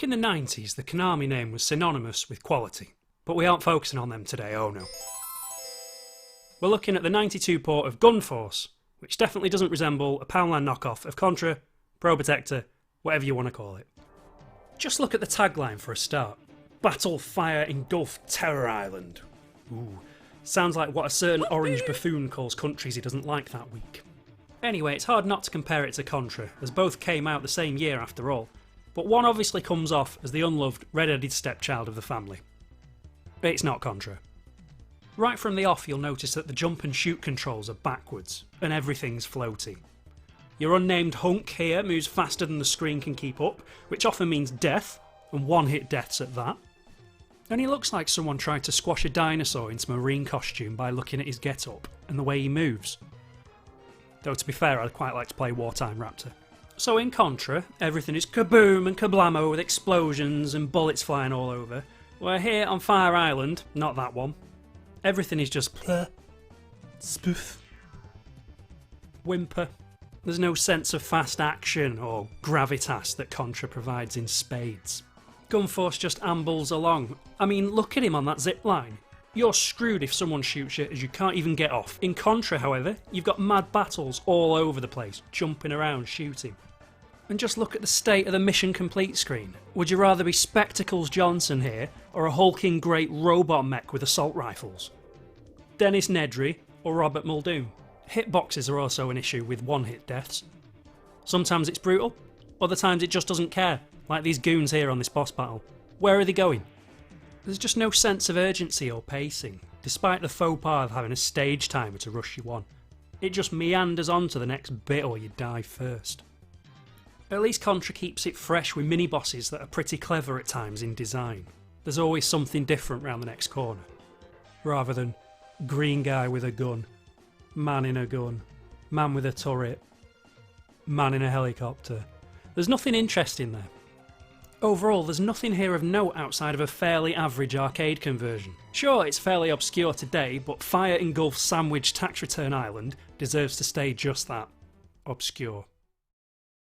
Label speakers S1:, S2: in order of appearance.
S1: Back in the 90s, the Konami name was synonymous with quality, but we aren't focusing on them today, oh no. We're looking at the 92 port of Gunforce, which definitely doesn't resemble a Poundland knockoff of Contra, Probotector, whatever you want to call it. Just look at the tagline for a start. Battle, fire, engulf, terror island. Ooh, sounds like what a certain orange buffoon calls countries he doesn't like that week. Anyway, it's hard not to compare it to Contra, as both came out the same year after all, but one obviously comes off as the unloved, red-headed stepchild of the family. It's not Contra. Right from the off, you'll notice that the jump and shoot controls are backwards, and everything's floaty. Your unnamed hunk here moves faster than the screen can keep up, which often means death, and one-hit deaths at that. And he looks like someone tried to squash a dinosaur into marine costume by looking at his get-up and the way he moves. Though to be fair, I'd quite like to play Wartime Raptor. So in Contra, everything is kaboom and kablamo with explosions and bullets flying all over, where here on Fire Island, not that one, everything is just pleh, spoof, whimper. There's no sense of fast action or gravitas that Contra provides in spades. Gunforce just ambles along. I mean, look at him on that zip line. You're screwed if someone shoots you as you can't even get off. In Contra, however, you've got mad battles all over the place, jumping around, shooting. And just look at the state of the mission complete screen. Would you rather be Spectacles Johnson here, or a hulking great robot mech with assault rifles? Dennis Nedry, or Robert Muldoon? Hitboxes are also an issue with one-hit deaths. Sometimes it's brutal, other times it just doesn't care, like these goons here on this boss battle. Where are they going? There's just no sense of urgency or pacing, despite the faux pas of having a stage timer to rush you on. It just meanders on to the next bit or you die first. At least Contra keeps it fresh with mini-bosses that are pretty clever at times in design. There's always something different round the next corner. Rather than green guy with a gun, man in a gun, man with a turret, man in a helicopter. There's nothing interesting there. Overall, there's nothing here of note outside of a fairly average arcade conversion. Sure, it's fairly obscure today, but Fire Engulf Sandwich Tax Return Island deserves to stay just that. Obscure.